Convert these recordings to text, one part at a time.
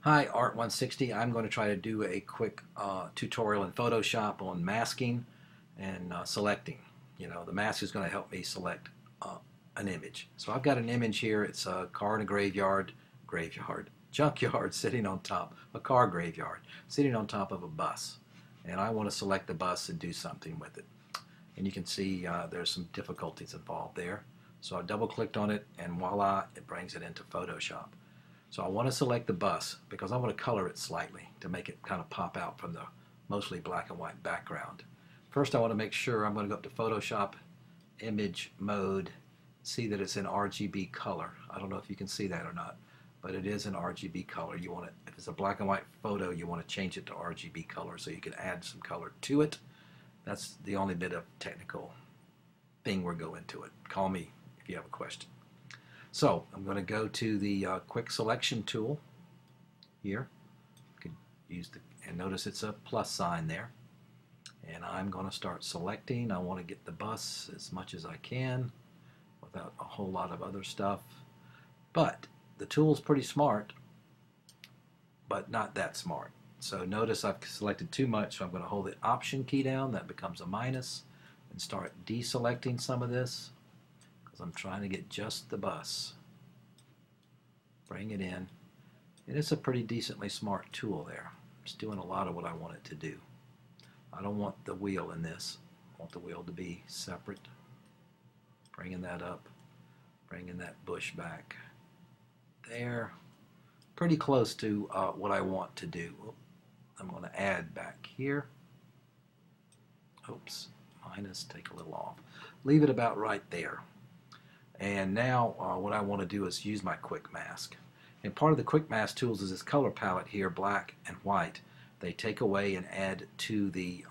Hi, Art160. I'm going to try to do a quick tutorial in Photoshop on masking and selecting. The mask is going to help me select an image. So I've got an image here. It's a car in a junkyard sitting on top, a car graveyard, sitting on top of a bus. And I want to select the bus and do something with it. And you can see there's some difficulties involved there. So I double clicked on it and voila, it brings it into Photoshop. So I want to select the bus because I want to color it slightly to make it kind of pop out from the mostly black and white background. First I want to make sure I'm going to go up to Photoshop, Image Mode, see that it's in RGB color. I don't know if you can see that or not, but it is in RGB color. You want it, if it's a black and white photo, you want to change it to RGB color so you can add some color to it. That's the only bit of technical thing we're going to it. Call me if you have a question. So I'm going to go to the quick selection tool here. You can use and notice it's a plus sign there. And I'm going to start selecting. I want to get the bus as much as I can without a whole lot of other stuff. But the tool's pretty smart, but not that smart. So notice I've selected too much, so I'm going to hold the Option key down. That becomes a minus, and start deselecting some of this. I'm trying to get just the bus. Bring it in. And it's a pretty decently smart tool there. It's doing a lot of what I want it to do. I don't want the wheel in this. I want the wheel to be separate. Bringing that up. Bringing that bush back. There. Pretty close to what I want to do. I'm going to add back here. Oops. Minus, take a little off. Leave it about right there. And now what I want to do is use my quick mask. And part of the quick mask tools is this color palette here, black and white. They take away and add to the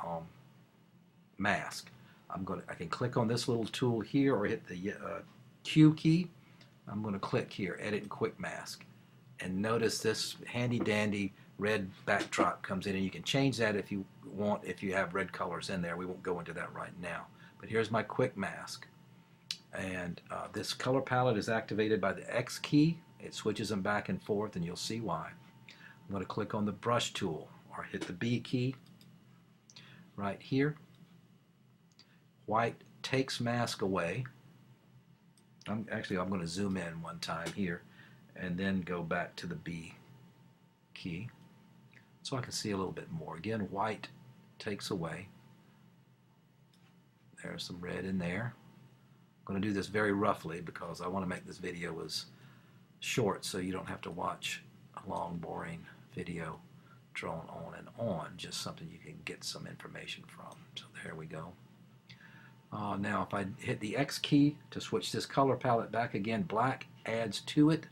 mask. I can click on this little tool here or hit the Q key. I'm going to click here, Edit and Quick Mask. And notice this handy dandy red backdrop comes in, and you can change that if you want, if you have red colors in there. We won't go into that right now. But here's my quick mask. And this color palette is activated by the X key. It switches them back and forth, and you'll see why. I'm going to click on the brush tool or hit the B key right here. White takes mask away. I'm going to zoom in one time here and then go back to the B key so I can see a little bit more. Again, white takes away. There's some red in there. I'm going to do this very roughly because I want to make this video as short so you don't have to watch a long, boring video drawn on and on, just something you can get some information from. So there we go. Now if I hit the X key to switch this color palette back again, black adds to it.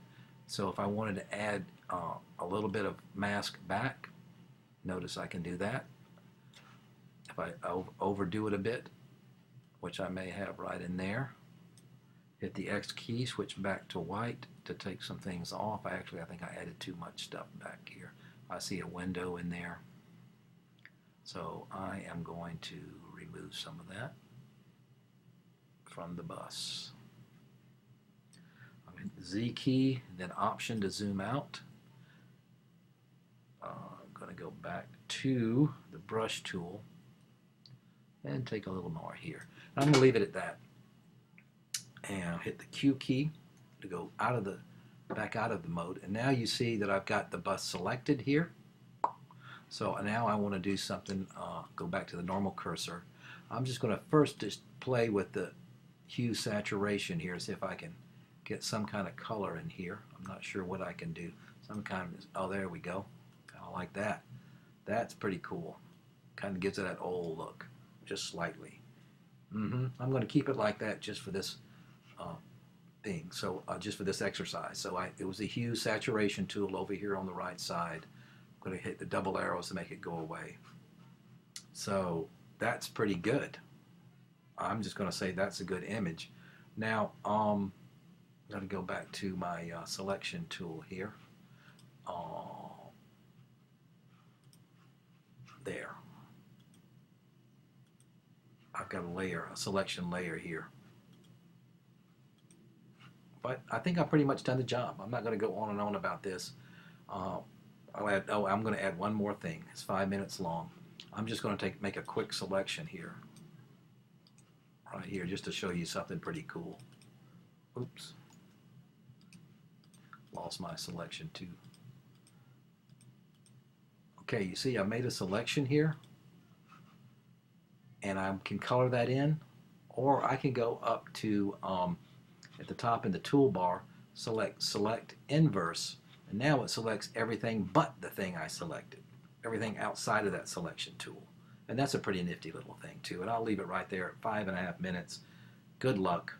So if I wanted to add a little bit of mask back, notice I can do that. If I overdo it a bit, which I may have right in there, hit the X key, switch back to white to take some things off. I think I added too much stuff back here. I see a window in there. So I am going to remove some of that from the bus. I'm hitting the Z key, then Option to zoom out. I'm going to go back to the brush tool and take a little more here. I'm going to leave it at that. And hit the Q key to go back out of the mode. And now you see that I've got the bus selected here. So now I want to do something, go back to the normal cursor. I'm just going to first just play with the hue saturation here, see if I can get some kind of color in here. I'm not sure what I can do. Some kind of, oh, there we go. Kind of like that. That's pretty cool. Kind of gives it that old look, just slightly. I'm going to keep it like that just for this thing, so just for this exercise. So it was the hue saturation tool over here on the right side. I'm going to hit the double arrows to make it go away. So that's pretty good. I'm just going to say that's a good image. Now I'm going to go back to my selection tool here. There. I've got a selection layer here. But I think I've pretty much done the job. I'm not going to go on and on about this. I'm going to add one more thing. It's 5 minutes long. I'm just going to make a quick selection here, right here, just to show you something pretty cool. Oops, lost my selection too. Okay, you see I made a selection here, and I can color that in, or I can go up to at the top in the toolbar, select inverse, and now it selects everything but the thing I selected, everything outside of that selection tool. And that's a pretty nifty little thing too. And I'll leave it right there at 5.5 minutes. Good luck.